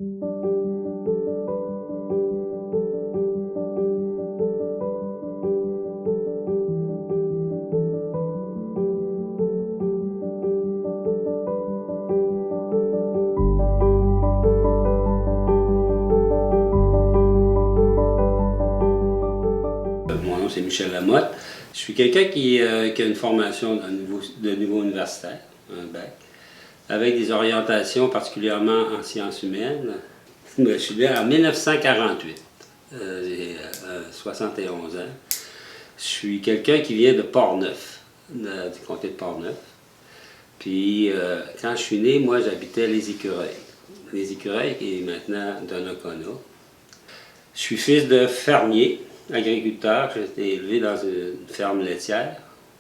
Mon nom, c'est Michel Lamotte. Je suis quelqu'un qui a une formation de niveau universitaire, un bac, avec des orientations particulièrement en sciences humaines. Je suis né en 1948. J'ai 71 ans. Je suis quelqu'un qui vient de Portneuf, du comté de Portneuf. Puis, quand je suis né, moi, j'habitais Les Écureuils. Les Écureuils, qui est maintenant Donnacona. Je suis fils de fermier, agriculteur. J'ai été élevé dans une ferme laitière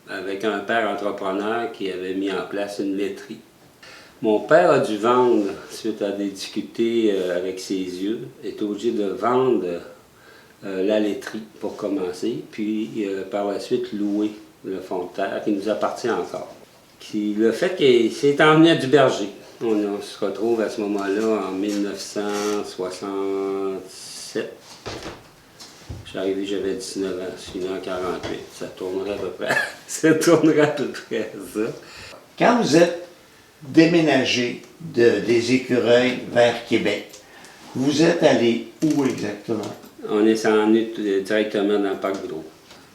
avec un père entrepreneur qui avait mis en place une laiterie. Mon père a dû vendre, suite à des difficultés avec ses yeux, est obligé de vendre la laiterie pour commencer, puis par la suite louer le fond de terre qui nous appartient encore. Le fait qu'il s'est emmené à Duberger. On se retrouve à ce moment-là en 1967. Je suis arrivé, j'avais 19 ans, je suis né en 48. Ça tournerait à peu près, ça. Quand vous êtes déménagé des Écureuils vers Québec, vous êtes allé où exactement? On est descendu directement dans le parc Gros.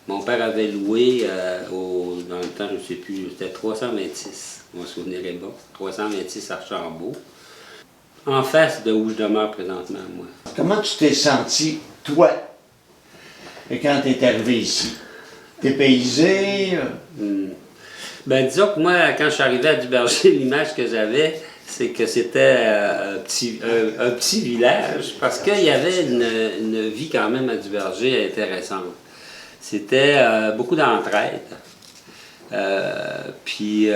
Mon père avait loué, dans le temps, je ne sais plus, c'était 326, mon souvenir est bon, 326 Archambault, en face de où je demeure présentement, moi. Comment tu t'es senti, toi, quand tu es arrivé ici? Dépaysé? Ben, disons que moi, quand je suis arrivé à Duberger, l'image que j'avais, c'est que c'était un petit village, parce qu'il y avait une vie quand même à Duberger intéressante. C'était beaucoup d'entraide. Puis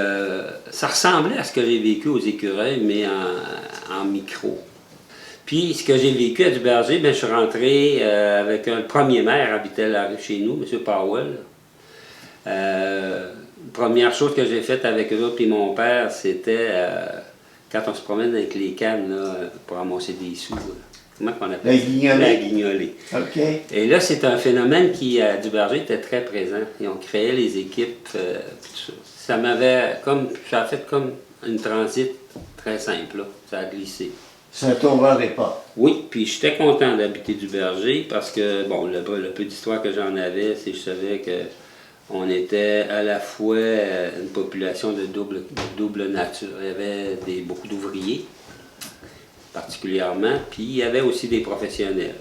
ça ressemblait à ce que j'ai vécu aux Écureuils, mais en micro. Puis ce que j'ai vécu à Duberger, bien, je suis rentré avec un premier maire, habitait là chez nous, M. Powell. Première chose que j'ai faite avec eux autres et mon père, c'était quand on se promène avec les cannes là, pour ramasser des sous. Comment on appelle ça? La guignolée. La guignolée. OK. Et là, c'est un phénomène qui, à Duberger, était très présent. Et on créait les équipes, tout ça. Ça a fait comme une transit très simple, là. Ça a glissé. Ça t'ouvrait pas? Oui, puis j'étais content d'habiter Duberger parce que, bon, le peu d'histoire que j'en avais, c'est que je savais que on était à la fois une population de double nature. Il y avait beaucoup d'ouvriers, particulièrement, puis il y avait aussi des professionnels.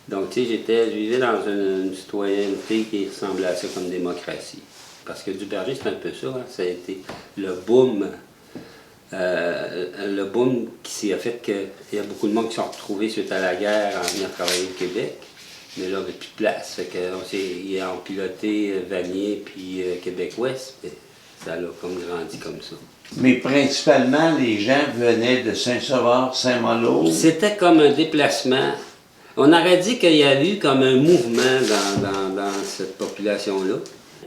Donc, tu sais, je vivais dans une citoyenneté qui ressemblait à ça comme démocratie. Parce que Duberger, c'est un peu ça, hein? Ça a été le boom qui a fait qu'il y a beaucoup de monde qui sont retrouvés suite à la guerre en venant travailler au Québec. Mais là, on n'avait plus de place. Fait qu'ils ont piloté Vanier puis Québec-Ouest. Ça a comme grandi comme ça. Mais principalement, les gens venaient de Saint-Sauveur, Saint-Malo. C'était comme un déplacement. On aurait dit qu'il y a eu comme un mouvement dans cette population-là.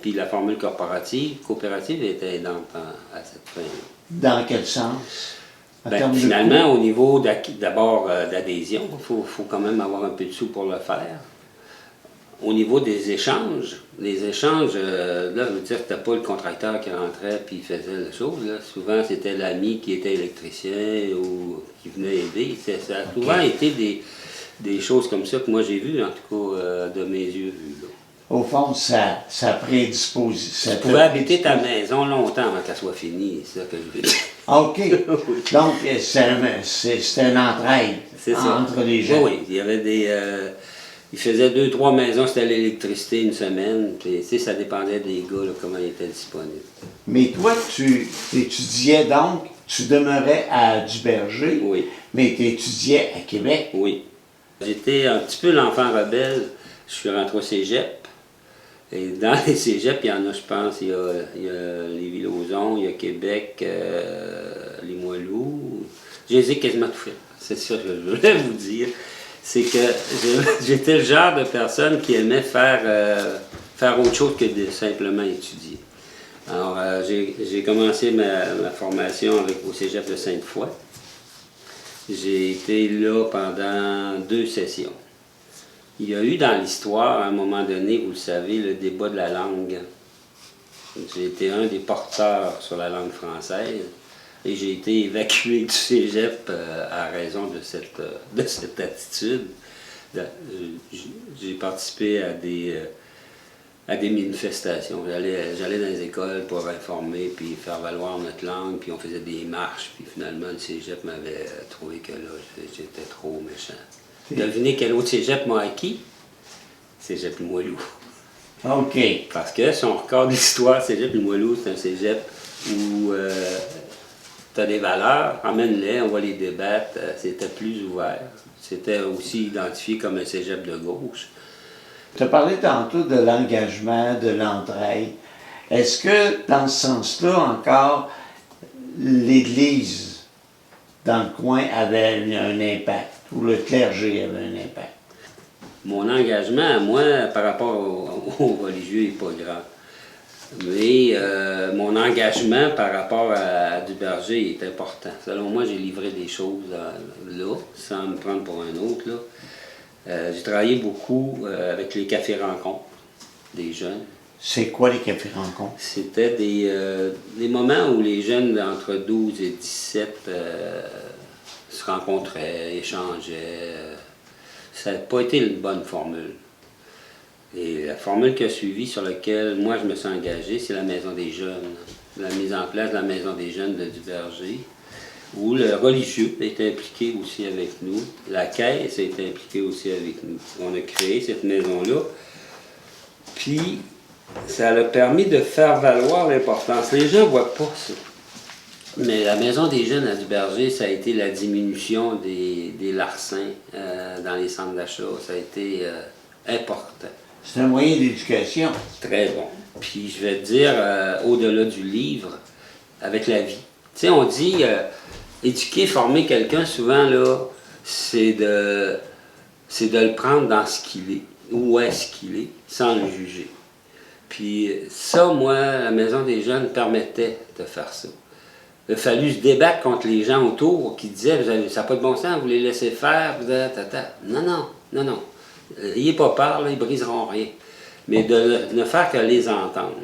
Puis la formule coopérative était aidante à cette fin-là. Dans quel sens? Ben, finalement, au niveau d'abord d'adhésion, il faut quand même avoir un peu de sous pour le faire. Au niveau des échanges, là, je veux dire, c'était pas le contracteur qui rentrait puis faisait la chose. Là. Souvent, c'était l'ami qui était électricien ou qui venait aider. Ça a souvent été des choses comme ça que moi j'ai vues, en tout cas, de mes yeux vus. Là. Au fond, ça prédispose. Tu pouvais habiter ta maison longtemps avant qu'elle soit finie, c'est ça que je veux dire. OK. Donc, c'était une entraide entre les gens. Oui, il y avait ils faisaient 2-3 maisons, c'était l'électricité une semaine, puis ça dépendait des gars, là, comment ils étaient disponibles. Mais toi, tu étudiais donc, tu demeurais à Duberger, oui. Mais tu étudiais à Québec. Oui. J'étais un petit peu l'enfant rebelle. Je suis rentré au cégep. Et dans les cégeps, il y en a, je pense, il y a Lévis-Lauzon, il y a Québec, Limoilou. Je les ai quasiment tout fait. C'est ça que je voulais vous dire. C'est que j'étais le genre de personne qui aimait faire autre chose que de simplement étudier. Alors, j'ai commencé ma formation au cégep de Sainte-Foy. J'ai été là pendant 2 sessions. Il y a eu dans l'histoire, à un moment donné, vous le savez, le débat de la langue. J'ai été un des porteurs sur la langue française et j'ai été évacué du cégep à raison de cette attitude. J'ai participé à des manifestations. J'allais dans les écoles pour informer puis faire valoir notre langue, puis on faisait des marches, puis finalement le cégep m'avait trouvé que là, j'étais trop méchant. Devinez quel autre cégep m'a acquis? Cégep Limoilou. OK. Parce que si on regarde l'histoire, Cégep Limoilou, c'est un cégep où tu as des valeurs, emmène-les, on va les débattre, c'était plus ouvert. C'était aussi identifié comme un cégep de gauche. Tu as parlé tantôt de l'engagement, de l'entraide. Est-ce que, dans ce sens-là, encore, l'Église, dans le coin, avait un impact, ou le clergé avait un impact? Mon engagement à moi, par rapport aux religieux, n'est pas grand. Mais mon engagement par rapport à Duberger est important. Selon moi, j'ai livré des choses là, sans me prendre pour un autre. J'ai travaillé beaucoup avec les cafés rencontres des jeunes. C'est quoi les cafés rencontres? C'était des moments où les jeunes d'entre 12 et 17 se rencontraient, échangeaient. Ça n'a pas été une bonne formule. Et la formule qui a suivi, sur laquelle moi je me suis engagé, c'est la Maison des Jeunes. La mise en place de la Maison des Jeunes de Duberger, où le religieux est impliqué aussi avec nous. La caisse a été impliquée aussi avec nous. On a créé cette maison-là. Puis, ça a permis de faire valoir l'importance. Les gens ne voient pas ça. Mais la Maison des Jeunes à Duberger, ça a été la diminution des larcins dans les centres d'achat. Ça a été important. C'est un moyen d'éducation. Très bon. Puis je vais te dire, au-delà du livre, avec la vie. Tu sais, on dit, éduquer, former quelqu'un, souvent, là, c'est de le prendre dans ce qu'il est, où est-ce qu'il est, sans le juger. Puis ça, moi, la Maison des Jeunes permettait de faire ça. Il a fallu se débattre contre les gens autour qui disaient, ça n'a pas de bon sens, vous les laissez faire, vous êtes, non, non, non, non. N'ayez pas peur, là, ils ne briseront rien. Mais de ne faire que les entendre.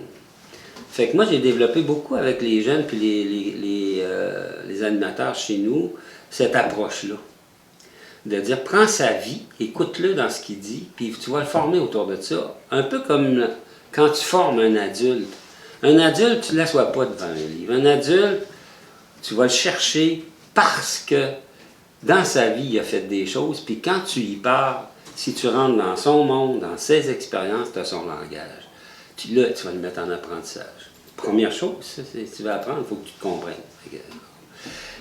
Fait que moi, j'ai développé beaucoup avec les jeunes puis les animateurs chez nous, cette approche-là. De dire, prends sa vie, écoute-le dans ce qu'il dit, puis tu vas le former autour de ça. Un peu comme quand tu formes un adulte. Un adulte, tu ne l'assois pas devant un livre. Un adulte, tu vas le chercher parce que dans sa vie, il a fait des choses, puis quand tu y parles, si tu rentres dans son monde, dans ses expériences, tu as son langage. Là, tu vas le mettre en apprentissage. Première chose, si tu veux apprendre, il faut que tu te comprennes.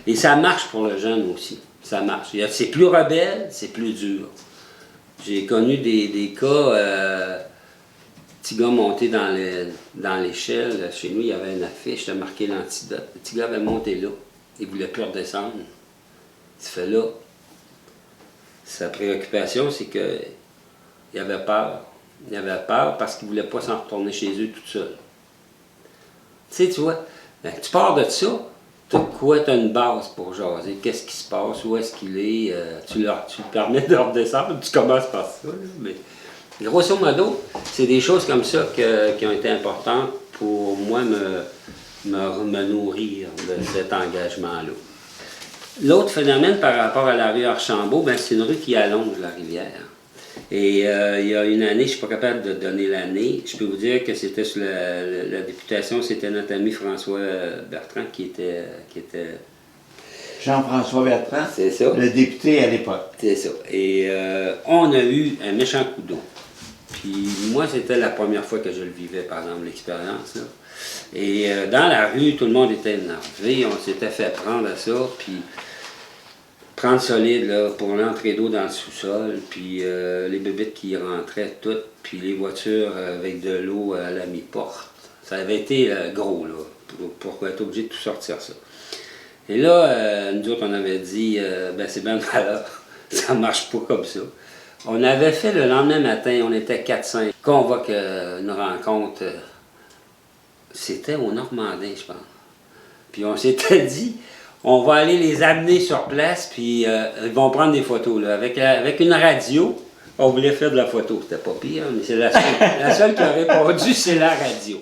Et ça marche pour le jeune aussi. Ça marche. C'est plus rebelle, c'est plus dur. J'ai connu des cas, petit gars monté dans l'échelle. Chez nous, il y avait une affiche, de marqué l'antidote. Le petit gars avait monté là. Il ne voulait plus redescendre. Il se fait là. Sa préoccupation, c'est qu'il avait peur. Il avait peur parce qu'il ne voulait pas s'en retourner chez eux tout seul. Tu sais, tu vois, ben, tu pars de ça, tu as une base pour jaser. Qu'est-ce qui se passe? Où est-ce qu'il est? Tu le permets de redescendre, tu commences par ça. Là, mais grosso modo, c'est des choses comme ça qui ont été importantes pour moi me nourrir de cet engagement-là. L'autre phénomène par rapport à la rue Archambault, ben, c'est une rue qui allonge la rivière. Et il y a une année, je ne suis pas capable de donner l'année, je peux vous dire que c'était sur la députation, c'était notre ami François Bertrand qui était Jean-François Bertrand, c'est ça. Le député à l'époque. C'est ça. Et on a eu un méchant coup d'eau. Puis moi, c'était la première fois que je le vivais, par exemple, l'expérience. Là. Et dans la rue, tout le monde était énervé, on s'était fait prendre à ça, puis prendre solide là, pour l'entrée d'eau dans le sous-sol, puis les bébites qui rentraient toutes, puis les voitures avec de l'eau à la mi-porte. Ça avait été gros, là, pour être obligé de tout sortir ça. Et là, nous autres, on avait dit, ben c'est bien malheur, ça marche pas comme ça. On avait fait le lendemain matin, on était 4-5, convoque une rencontre, c'était au Normandin, je pense. Puis on s'était dit, On va aller les amener sur place, puis ils vont prendre des photos. Là. Avec une radio, on voulait faire de la photo. C'était pas pire, mais c'est la seule qui a répondu, c'est la radio.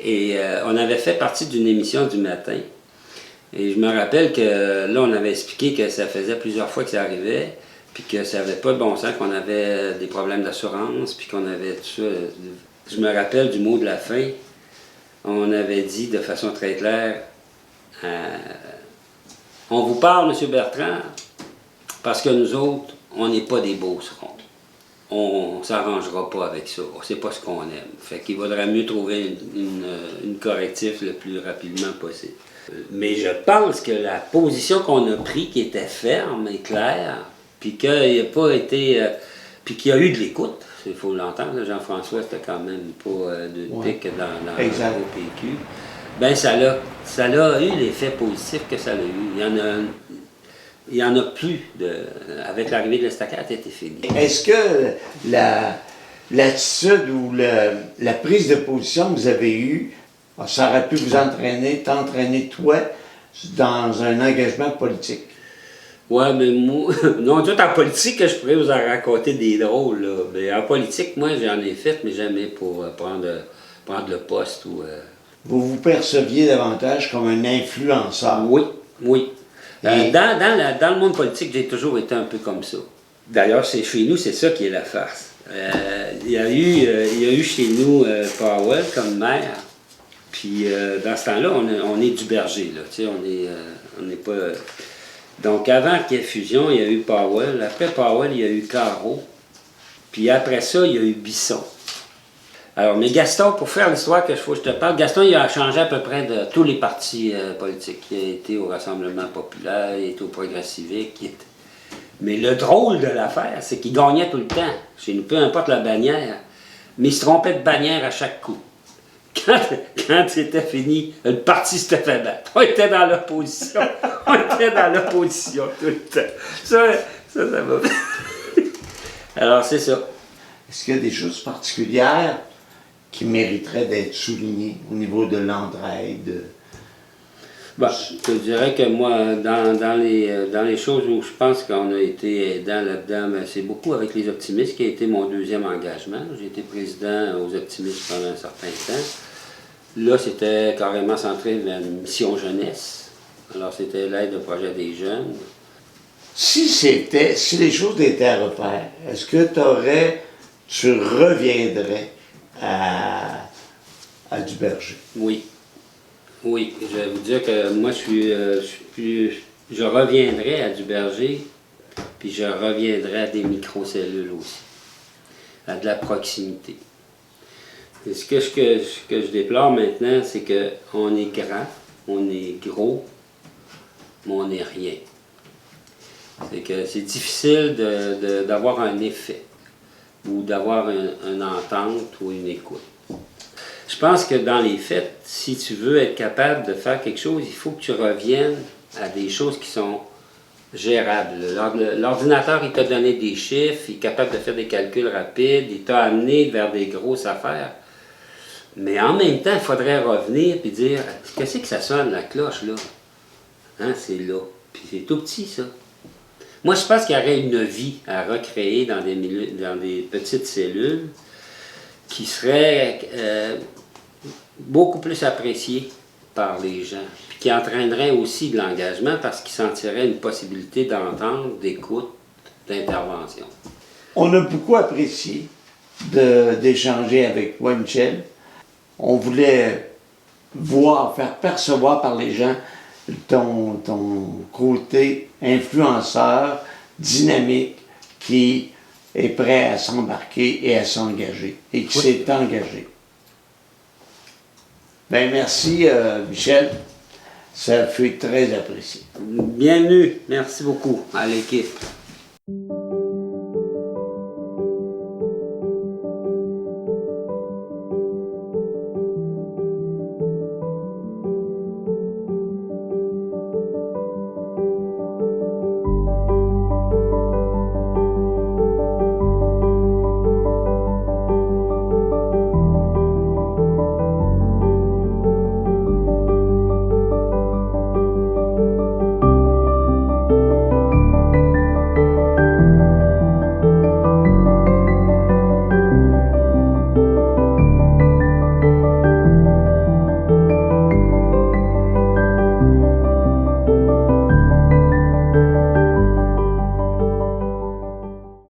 Et on avait fait partie d'une émission du matin. Et je me rappelle que là, on avait expliqué que ça faisait plusieurs fois que ça arrivait, puis que ça n'avait pas de bon sens, qu'on avait des problèmes d'assurance, puis qu'on avait tout ça. Je me rappelle du mot de la fin. On avait dit de façon très claire, on vous parle, M. Bertrand, parce que nous autres, on n'est pas des beaucerons. On ne s'arrangera pas avec ça. C'est pas ce qu'on aime. Fait qu'il vaudrait mieux trouver une correctif le plus rapidement possible. Mais je pense que la position qu'on a prise, qui était ferme et claire, puis qu'il n'a pas été... puis qu'il y a eu de l'écoute, il faut l'entendre, Jean-François, c'était quand même pas de pique dans le PQ. Bien, ça a eu l'effet positif que ça a eu. Il y en a plus avec l'arrivée de l'estacade, a été fini. Est-ce que l'attitude ou la prise de position que vous avez eue, ça aurait pu vous t'entraîner toi, dans un engagement politique? Ouais, mais moi, non, tout en politique, je pourrais vous en raconter des drôles, là. Mais en politique, moi, j'en ai fait, mais jamais pour prendre le poste ou... Vous vous perceviez davantage comme un influenceur? Oui, oui. Dans le monde politique, j'ai toujours été un peu comme ça. D'ailleurs, chez nous, c'est ça qui est la farce. Il y a eu chez nous Powell comme maire. Puis dans ce temps-là, on est du berger, là. Tu sais, on n'est pas... Donc avant qu'il y ait fusion, il y a eu Powell. Après Powell, il y a eu Caro. Puis après ça, il y a eu Bisson. Alors, mais Gaston, pour faire l'histoire que je te parle, Gaston, il a changé à peu près de tous les partis politiques. Il a été au Rassemblement populaire, il a été au Progrès civique. Mais le drôle de l'affaire, c'est qu'il gagnait tout le temps. Chez nous, peu importe la bannière. Mais il se trompait de bannière à chaque coup. Quand c'était fini, le parti s'était fait battre. On était dans l'opposition. On était dans l'opposition tout le temps. Ça va. Alors, c'est ça. Est-ce qu'il y a des choses particulières qui mériteraient d'être soulignées au niveau de l'entraide? Bon, je te dirais que moi, dans les choses où je pense qu'on a été aidant là-dedans, c'est beaucoup avec les optimistes, qui a été mon deuxième engagement. J'ai été président aux optimistes pendant un certain temps. Là, c'était carrément centré vers une mission jeunesse. Alors, c'était l'aide au projet des jeunes. Si les choses étaient à refaire, est-ce que tu reviendrais à Duberger? Oui. Oui, je vais vous dire que moi, je reviendrai à Duberger, puis je reviendrai à des microcellules aussi, à de la proximité. Et ce que je déplore maintenant, c'est qu'on est grand, on est gros, mais on n'est rien. C'est que c'est difficile d'avoir un effet, ou d'avoir une entente ou une écoute. Je pense que dans les faits, si tu veux être capable de faire quelque chose, il faut que tu reviennes à des choses qui sont gérables. L'ordinateur, il t'a donné des chiffres, il est capable de faire des calculs rapides, il t'a amené vers des grosses affaires. Mais en même temps, il faudrait revenir et dire, qu'est-ce que ça sonne, la cloche, là? Hein, c'est là. Puis c'est tout petit, ça. Moi, je pense qu'il y aurait une vie à recréer dans des petites cellules qui seraient beaucoup plus appréciées par les gens, puis qui entraîneraient aussi de l'engagement parce qu'ils sentiraient une possibilité d'entendre, d'écoute, d'intervention. On a beaucoup apprécié d'échanger avec toi, Michel. On voulait faire percevoir par les gens ton côté influenceur, dynamique, qui est prêt à s'embarquer et à s'engager, et qui s'est engagé. Bien, merci, Michel. Ça fut très apprécié. Bienvenue. Merci beaucoup à l'équipe.